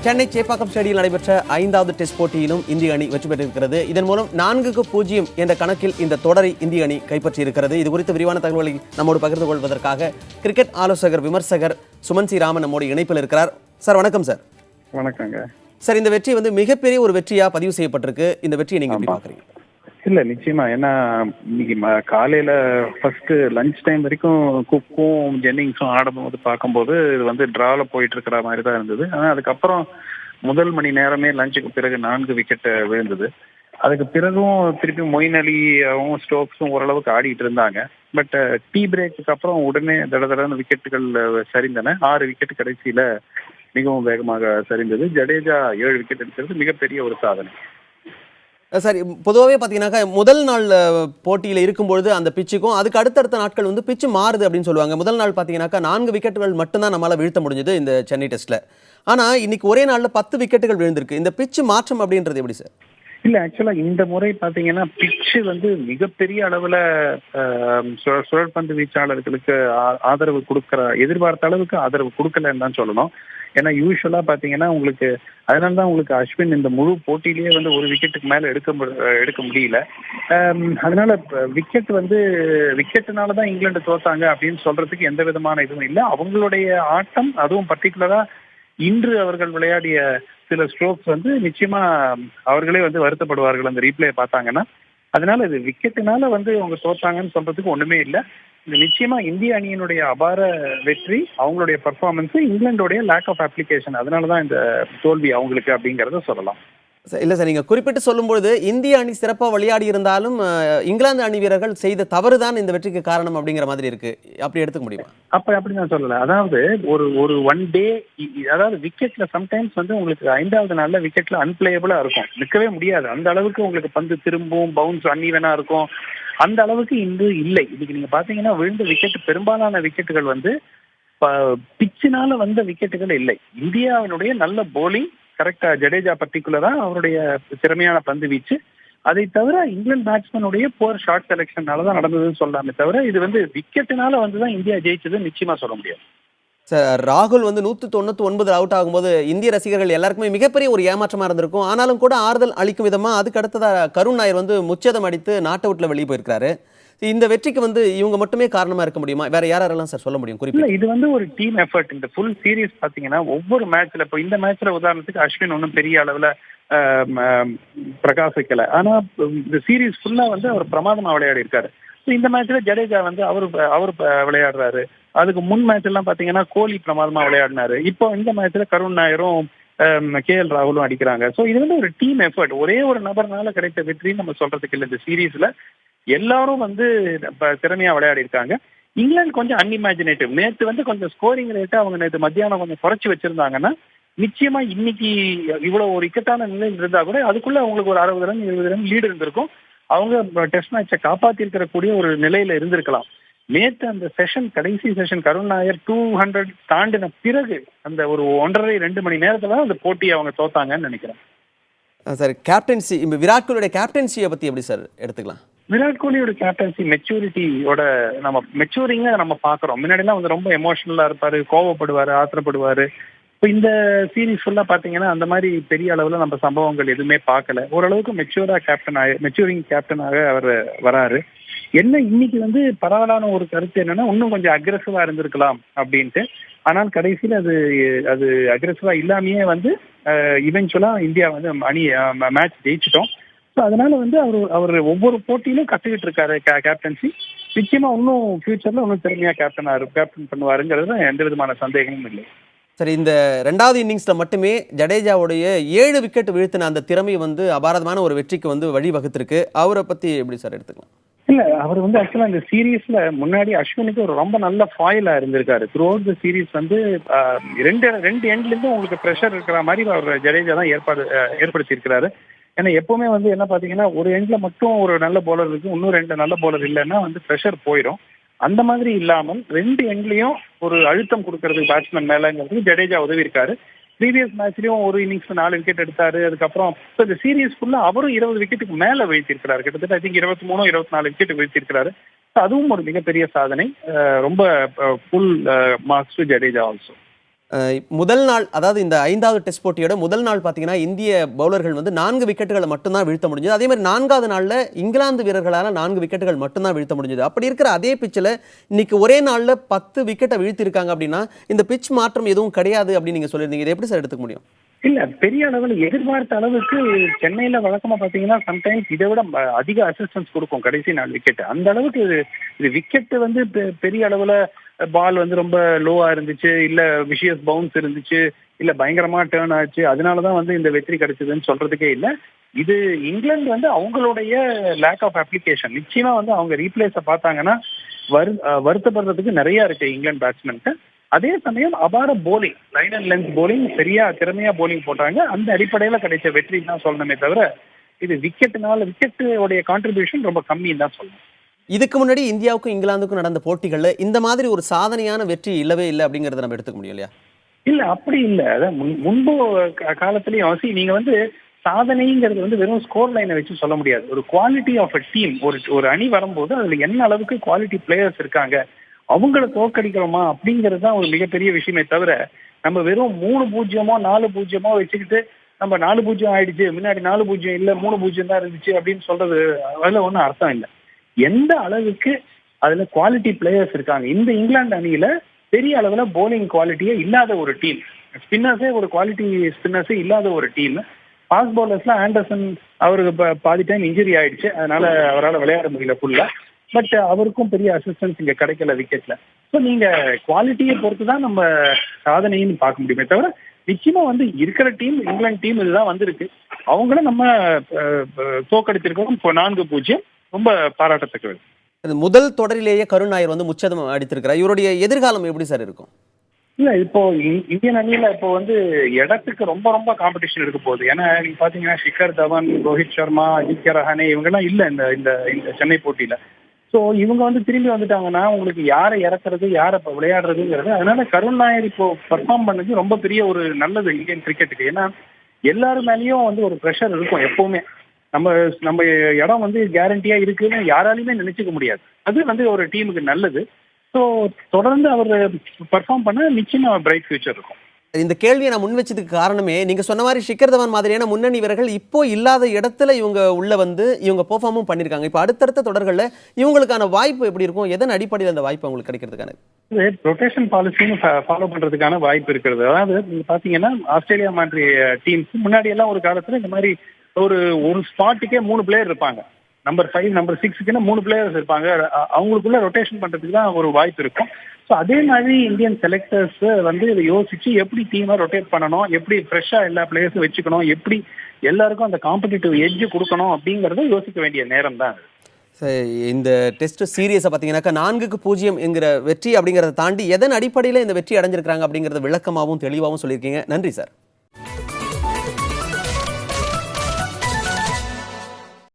சென்னை சேப்பாக்கம் ஸ்டேடியில் நடைபெற்ற 5வது டெஸ்ட் போட்டியிலும் இந்திய அணி வெற்றி பெற்றிருக்கிறது. இதன் மூலம் 4-0 என்ற கணக்கில் இந்த தொடரை இந்திய அணி கைப்பற்றியிருக்கிறது. இது குறித்த விரிவான தகவல்களை நம்மோடு பகிர்ந்து கொள்வதற்காக கிரிக்கெட் ஆலோசகர் விமர்சகர் சுமன் சி ராமன் நம்மோடு இணைப்பில் இருக்கிறார். சார் வணக்கம் சார். வணக்கங்க சார். இந்த வெற்றி மிகப்பெரிய ஒரு வெற்றியா பதிவு செய்யப்பட்டிருக்கு. இந்த வெற்றியை நீங்க எப்படி பாக்குறீங்க? இல்ல நிச்சயமா, ஏன்னா இன்னைக்கு காலையில ஃபர்ஸ்ட் லஞ்ச் டைம் வரைக்கும் குக்கும் ஜென்னிங்ஸும் ஆடும்போது பார்க்கும்போது இது டிரால போயிட்டு இருக்கிற மாதிரி தான் இருந்தது. ஆனா அதுக்கப்புறம் முதல் மணி நேரமே லஞ்சுக்கு பிறகு 4 விக்கெட் விழுந்தது. அதுக்கு பிறகும் திருப்பி மொயின் அலியும் ஸ்டோக்ஸும் ஓரளவுக்கு ஆடிட்டு இருந்தாங்க. பட் டீ பிரேக்கு அப்புறம் உடனே தடதடன்னு விக்கெட்டுகள் சரிந்தன. 6 விக்கெட் கடைசியில மிகவும் வேகமாக சரிந்தது. ஜடேஜா 7 விக்கெட் எடுக்கிறது மிகப்பெரிய ஒரு சாதனை. சார், பொதுவாகவே பார்த்தீங்கன்னாக்கா முதல் நாள் போட்டியில் இருக்கும்பொழுது அந்த பிச்சுக்கும் அதுக்கு அடுத்தடுத்த நாட்கள் பிச்சு மாறுது அப்படின்னு சொல்லுவாங்க. முதல் நாள் பார்த்தீங்கன்னாக்கா 4 விக்கெட்டுகள் மட்டும்தான் நம்மளால் வீழ்த்த முடிஞ்சது இந்த சென்னை டெஸ்ட்ல. ஆனால் இன்னைக்கு ஒரே நாளில் 10 விக்கெட்டுகள் விழுந்திருக்கு. இந்த பிச்சு மாற்றம் அப்படின்றது எப்படி சார்? இல்ல, ஆக்சுவலா இந்த முறை பாத்தீங்கன்னா பிச்சு மிகப்பெரிய அளவுல சுழற்பந்து வீச்சாளர்களுக்கு ஆதரவு கொடுக்கற, எதிர்பார்த்த அளவுக்கு ஆதரவு கொடுக்கலன்னு தான் சொல்லணும். ஏன்னா யூஸ்வலா பாத்தீங்கன்னா உங்களுக்கு அதனாலதான் உங்களுக்கு அஸ்வின் இந்த முழு போட்டியிலேயே ஒரு விக்கெட்டுக்கு மேல எடுக்க முடியல. அதனால விக்கெட் விக்கெட்டுனாலதான் இங்கிலாந்து தோத்தாங்க அப்படின்னு சொல்றதுக்கு எந்த விதமான இதுவும் இல்லை. அவங்களுடைய ஆட்டம், அதுவும் பர்டிகுலரா இன்று அவர்கள் விளையாடிய சில ஸ்ட்ரோக்ஸ் நிச்சயமா அவர்களே வருத்தப்படுவார்கள் அந்த ரீப்ளே பார்த்தாங்கன்னா. அதனால இது விக்கெட்டுனால அவங்க தோத்தாங்கன்னு சொல்றதுக்கு ஒண்ணுமே இல்லை. இது நிச்சயமா இந்திய அணியினுடைய அபார வெற்றி, அவங்களுடைய பர்ஃபார்மன்ஸ், இங்கிலாந்துடைய லேக் ஆஃப் அப்ளிகேஷன், அதனாலதான் இந்த தோல்வி அவங்களுக்கு அப்படிங்கறத சொல்லலாம். இல்ல சார், நீங்க குறிப்பிட்டு சொல்லும்போது இந்திய அணி சிறப்பாக விளையாடி இருந்தாலும் இங்கிலாந்து அணி வீரர்கள் செய்த தவறுதான் இந்த வெற்றிக்கு காரணம் அப்படிங்கிற மாதிரி இருக்கு. அப்படி எடுத்துக்க முடியுமா? அப்படி நான் சொல்லல. அதாவது ஒரு ஒன் டே, அதாவது விக்கெட்ல சம்டைம்ஸ் உங்களுக்கு 5வது நாள்ல விக்கெட்ல அன்பிளேயபிளா இருக்கும், நிற்கவே முடியாது. அந்த அளவுக்கு உங்களுக்கு பந்து திரும்பும், பவுன்ஸ் அன்ஈவனா இருக்கும். அந்த அளவுக்கு இன்று இல்லை. இன்னைக்கு நீங்க பாத்தீங்கன்னா விழுந்த விக்கெட், பெரும்பாலான விக்கெட்டுகள் பிச்சினால வந்த விக்கெட்டுகள் இல்லை. இந்தியாவினுடைய நல்ல போலிங், கரெக்டா ஜடேஜா பர்டிகுலரா அவருடைய திறமையான பந்து வீச்சு, அதை தவிர இங்கிலாந்து பேட்ஸ்மேனுடைய புவர் ஷாட் செலக்ஷனாலதான் நடந்ததுன்னு சொல்லலாமே தவிர இது விக்கெட்டுனால தான் இந்தியா ஜெயிச்சது நிச்சயமா சொல்ல முடியாது. சார், ராகுல் 199 அவுட் ஆகும்போது இந்திய ரசிகர்கள் எல்லாருக்குமே மிகப்பெரிய ஒரு ஏமாற்றமா இருந்திருக்கும். ஆனாலும் கூட ஆறுதல் அளிக்கும் விதமா அதுக்கு அடுத்ததா கருண் நாயர் முச்சதம் அடித்து நாட் அவுட்ல வெளியே போயிருக்காரு. இந்த வெற்றிக்கு இவங்க மட்டுமே காரணமா இருக்க முடியுமா? வேற யாரெல்லாம் சார் சொல்ல முடியும்? குறிப்பிட்ட இது ஒரு டீம் எஃபர்ட். இந்த ஃபுல் சீரீஸ் பாத்தீங்கன்னா ஒவ்வொரு மேட்ச்ல, இப்போ இந்த மேட்ச்ல உதாரணத்துக்கு அஸ்வின் ஒன்றும் பெரிய அளவுல பிரகாசிக்கல. ஆனா இந்த சீரீஸ் ஃபுல்லா அவர் பிரமாதமா விளையாடி இருக்காரு. இந்த மேட்ச்ல ஜடேஜா அவர் விளையாடுறாரு. அதுக்கு முன் மேட்ச் எல்லாம் பாத்தீங்கன்னா கோலி பிரமாதமா விளையாடினாரு. இப்போ இந்த மேட்ச்ல கருண் நாயரும் KL ராகுலும் அடிக்கிறாங்க. சோ இது ஒரு டீம் எஃபர்ட். ஒரே ஒரு நபர்னால கிடைத்த வெற்றின்னு நம்ம சொல்றதுக்கு இல்லை. இந்த சீரீஸ்ல எல்லாரும் திறமையா விளையாடி இருக்காங்க. இங்கிலாந்து கொஞ்சம் அன்இமேஜினேட்டிவ். நேற்று கொஞ்சம் ஸ்கோரிங் ரேட்டை அவங்க நேற்று மத்தியானம் கொஞ்சம் குறைச்சி வச்சிருந்தாங்கன்னா நிச்சயமா இன்னைக்கு இவ்வளவு ஒரு இக்கட்டான நிலையில் இருந்தா கூட அதுக்குள்ள அவங்களுக்கு ஒரு 60 ரன் 20 ரன் லீடு இருந்திருக்கும். அவங்க டெஸ்ட் மேட்சை காப்பாத்தி இருக்கக்கூடிய ஒரு நிலையில இருந்திருக்கலாம். நேற்று அந்த கடைசி செஷன் கருண் நாயர் 200 தாண்டின பிறகு அந்த ஒரு 1.5-2 மணி நேரத்துல அந்த போட்டியை அவங்க தோத்தாங்கன்னு நினைக்கிறேன். சார், கேப்டன்சி, விராட் கோலியோட கேப்டன்சியை பத்தி எப்படி சார் எடுத்துக்கலாம்? விராட் கோலியோட கேப்டன்சி மெச்சூரிட்டியோட மெச்சூரிங்கா நம்ம பாக்குறோம். முன்னாடி எல்லாம் ரொம்ப எமோஷனலா இருப்பாரு, கோவப்படுவாரு, ஆத்திரப்படுவாரு. இப்போ இந்த சீரீஸ் ஃபுல்லா பாத்தீங்கன்னா அந்த மாதிரி பெரிய அளவுல நம்ம சம்பவங்கள் எதுவுமே பார்க்கல. ஓரளவுக்கு மெச்சூரிங் கேப்டனாக அவர் வராரு. என்ன இன்னைக்கு பரவலான ஒரு கருத்து என்னன்னா இன்னும் கொஞ்சம் அக்ரெசிவா இருந்திருக்கலாம் அப்படின்ட்டு. ஆனால் கடைசியில் அது அக்ரெசிவா இல்லாமையே இவென்ச்சுவலா இந்தியா அணி மேட்ச் ஜெயிச்சிட்டோம். ஸோ அதனால அவர் ஒவ்வொரு போட்டியிலும் கத்துக்கிட்டு இருக்காரு கேப்டன்சி. நிச்சயமா இன்னும் ஃபியூச்சர்ல இன்னும் திறமையா கேப்டன் பண்ணுவாருங்கிறது எந்த விதமான சந்தேகமும் இல்லை. சரி, இந்த 2வது இன்னிங்ஸ்ல மட்டுமே ஜடேஜாவுடைய 7 விக்கெட் வீழ்த்தின அந்த திறமை அபாரதமான ஒரு வெற்றிக்கு வழிவகுத்திருக்கு. அவரை பத்தி எப்படி சார் எடுத்துக்கலாம்? இல்ல, அவர் ஆக்சுவலா இந்த சீரீஸ்ல முன்னாடி அஸ்வினுக்கு ஒரு ரொம்ப நல்ல ஃபாயிலா இருந்திருக்காரு. த்ரூ அவுட் தி சீரீஸ் ரெண்டு எண்ட்ல இருந்து உங்களுக்கு ப்ரெஷர் இருக்கிற மாதிரி அவர் ஜடேஜா தான் ஏற்படுத்தி இருக்கிறாரு. ஏன்னா எப்பவுமே என்ன பாத்தீங்கன்னா ஒரு எண்ட்ல மட்டும் ஒரு நல்ல போலர் இருக்கு, இன்னும் 2 நல்ல போலர் இல்லைன்னா ப்ரெஷர் போயிடும். அந்த மாதிரி இல்லாமல் 2 எண்ட்லயும் ஒரு அழுத்தம் கொடுக்கறதுக்கு பேட்ஸ்மேன் மேலங்கிறதுக்கு ஜடேஜா உதவி இருக்காரு. ப்ரீவியஸ் மேட்ச்லயும் ஒரு இன்னிங்ஸ்ல 4 விக்கெட் எடுத்தாரு. அதுக்கப்புறம் இந்த சீரீஸ் ஃபுல்லா அவரும் 20 விக்கெட்டுக்கு மேல வீழ்த்திருக்கிறாரு. கிட்டத்தட்ட ஐ திங்க் 23-24 விக்கெட் வீழ்த்திருக்கிறாரு. அதுவும் ஒரு மிகப்பெரிய சாதனை. ரொம்ப full marks to Jadeja also. முதல் நாள், அதாவது இந்த 5வது டெஸ்ட் போட்டியோட முதல் நாள் பார்த்தீங்கன்னா இந்திய பவுலர்கள் வந்து 4 விக்கெட்டுகளை மட்டும்தான் வீழ்த்த முடிஞ்சது. அதே மாதிரி 4வது நாள்ல இங்கிலாந்து வீரர்களால் 4 விக்கெட்டுகள் மட்டும்தான் வீழ்த்த முடிஞ்சது. அப்படி இருக்கிற அதே பிச்சில் இன்னைக்கு ஒரே நாள்ல 10 விக்கெட்டை வீழ்த்திருக்காங்க அப்படின்னா இந்த பிட்ச் மாற்றம் எதுவும் கிடையாது அப்படின்னு நீங்க சொல்லியிருந்தீங்க. இதை எப்படி சார் எடுத்துக்க முடியும்? இல்ல, பெரிய அளவில் எதிர்பார்த்த அளவுக்கு சென்னையில வழக்கமா பாத்தீங்கன்னா சம்டைம்ஸ் இதை விட அதிக அசிஸ்டன்ஸ் கொடுக்கும் கடைசி 4 விக்கெட். அந்த அளவுக்கு இது விக்கெட் வந்து பெரிய அளவுல பால் வந்து ரொம்ப லோவா இருந்துச்சு, இல்ல விஷியஸ் பவுன்ஸ் இருந்துச்சு, இல்ல பயங்கரமா டேர்ன் ஆச்சு, அதனாலதான் வந்து இந்த வெற்றி கிடைச்சதுன்னு சொல்றதுக்கே இல்ல. இது இங்கிலாந்து வந்து அவங்களுடைய லேக் ஆஃப் அப்ளிகேஷன். நிச்சயமா வந்து அவங்க ரீப்ளேஸ பார்த்தாங்கன்னா வருத்தப்படுறதுக்கு நிறைய இருக்கு இங்கிலாந்து பேட்ஸ்மேனுக்கு. அதே சமயம் அபார bowling, line and length bowling, சரியா திறமையா போலிங் போட்டாங்க. அந்த அடிப்படையில கிடைச்ச வெற்றி தான் சொல்லணுமே தவிர இது விக்கெட்டுடைய கான்ட்ரிபியூஷன் ரொம்ப கம்மின்னு தான் சொல்லணும். இதுக்கு முன்னாடி இந்தியாவுக்கும் இங்கிலாந்துக்கும் நடந்த போட்டிகள்ல இந்த மாதிரி ஒரு சாதனையான வெற்றி இல்லவே இல்லை அப்படிங்கறத நம்ம எடுத்துக்க முடியும் இல்லையா? இல்ல, அப்படி இல்ல. அதான் முன்பு காலத்திலயும் அவசியம் நீங்க வந்து சாதனைங்கிறது வந்து வெறும் ஸ்கோர் லைனை வச்சு சொல்ல முடியாது. ஒரு குவாலிட்டி ஆஃப் அ டீம், ஒரு அணி வரும்போது அதுல என்ன அளவுக்கு குவாலிட்டி பிளேயர்ஸ் இருக்காங்க, அவங்கள தோற்கடிக்கிறோமா அப்படிங்கிறது தான் ஒரு மிகப்பெரிய விஷயமே தவிர நம்ம வெறும் 3-0 4-0 வச்சுக்கிட்டு நம்ம 4-0 ஆயிடுச்சு, முன்னாடி 4-0 இல்ல 3-0 தான் இருந்துச்சு அப்படின்னு சொல்றது அதுல ஒன்றும் அர்த்தம் இல்லை. எந்த அளவுக்கு அதுல குவாலிட்டி பிளேயர்ஸ் இருக்காங்க. இந்த இங்கிலாந்து அணியில பெரிய அளவுல போலிங் குவாலிட்டியே இல்லாத ஒரு டீம், ஸ்பின்னர்ஸே ஒரு குவாலிட்டி ஸ்பின்னர்ஸே இல்லாத ஒரு டீம். ஃபாஸ்ட் பவுலர்ஸ்லாம் ஆண்டர்சன் அவருக்கு பாதி டைம் இன்ஜுரி ஆயிடுச்சு, அதனால அவரால் விளையாட முடியல ஃபுல்லா. பட் அவருக்கும் பெரிய அசிஸ்டன்ஸ் இங்க கிடைக்கல விக்கெட்ல. ஸோ நீங்க குவாலிட்டியை பொறுத்து தான் நம்ம சாதனைன்னு பார்க்க முடியுமே தவிர நிச்சயமா வந்து இருக்கிற டீம் இங்கிலாந்து டீம் இதுதான் வந்திருக்கு. அவங்கள நம்ம தோக்கடித்திருக்கோம் 4-0. ரொம்ப பாராட்டத்தக்கது. முதல் தொடரிலேயே கருண் நாயர் வந்து முச்சதம் அடித்திருக்கிறார். இவருடைய எதிர்காலம் எப்படி சார் இருக்கும்? இல்ல, இப்போ இந்தியன் அணியில இப்போ வந்து இடத்துக்கு ரொம்ப ரொம்ப காம்படிஷன் இருக்க போகுது. ஏன்னா நீங்க பாத்தீங்கன்னா ஷிகர் தவன், ரோஹித் சர்மா, அஜித்யா ரஹானே இவங்கெல்லாம் இல்ல இந்த சென்னை போட்டியில. ஸோ இவங்க வந்து திரும்பி வந்துட்டாங்கன்னா உங்களுக்கு யாரை இறக்குறது, யாரை இப்போ விளையாடுறதுங்கிறது. அதனால கருண் நாயர் இப்போ பர்ஃபார்ம் பண்ணது ரொம்ப பெரிய ஒரு நல்லது இந்தியன் கிரிக்கெட்டுக்கு. ஏன்னா எல்லாரும் மேலேயும் வந்து ஒரு ப்ரெஷர் இருக்கும் எப்பவுமே. நம்ம இடம் வந்து கேரண்டியா இருக்குன்னு யாராலையுமே நினைச்சுக்க முடியாது. அது வந்து ஒரு டீமுக்கு நல்லது. ஸோ தொடர்ந்து அவர் பர்ஃபார்ம் பண்ண நிச்சயமா பிரைட் ஃபியூச்சர் இருக்கும். இந்த கேள்வியை நான் முன் வச்சதுக்கு காரணமே நீங்க சொன்ன மாதிரி ஷிகர் தவான் மாதிரியான முன்னணி வீரர்கள் இப்போ இல்லாத இடத்துல இவங்க உள்ள வந்து இவங்க பெர்ஃபார்மும் பண்ணியிருக்காங்க. இப்போ அடுத்தடுத்த தொடர்கள்ல இவங்களுக்கான வாய்ப்பு எப்படி இருக்கும்? எதன் அடிப்படையில் அந்த வாய்ப்பு அவங்களுக்கு கிடைக்கிறதுக்கான ரொட்டேஷன் பாலிசின்னு ஃபாலோ பண்றதுக்கான வாய்ப்பு இருக்கிறது. அதாவது நீங்க பாத்தீங்கன்னா ஆஸ்திரேலியா மாதிரி டீம்ஸ் முன்னாடி எல்லாம் ஒரு காலத்துல இந்த மாதிரி ஒரு ஸ்பாட்டுக்கே 3 பிளேயர் இருப்பாங்க. நம்பர் 5 நம்பர் 6க்குன்னு 3 பிளேயர்ஸ் இருப்பாங்க. அவங்களுக்குள்ள ரொட்டேஷன் பண்றதுக்கு தான் ஒரு வாய்ப்பு இருக்கும். ஸோ அதே மாதிரி இந்தியன் செலக்டர்ஸ் வந்து இதை யோசிச்சு எப்படி டீமை ரொட்டேட் பண்ணணும், எப்படி ஃப்ரெஷ்ஷா எல்லா பிளேயர்ஸும் வச்சுக்கணும், எப்படி எல்லாருக்கும் அந்த காம்படிட்டிவ் எட்ஜ் கொடுக்கணும் அப்படிங்கறத யோசிக்க வேண்டிய நேரம் தான். இந்த டெஸ்ட் சீரியஸை பார்த்தீங்கன்னாக்கா 4-0 என்கிற வெற்றி அப்படிங்கிறத தாண்டி எதன் அடிப்படையில் இந்த வெற்றி அடைஞ்சிருக்காங்க அப்படிங்கிறத விளக்கமாகவும் தெளிவாகவும் சொல்லியிருக்கீங்க. நன்றி சார்.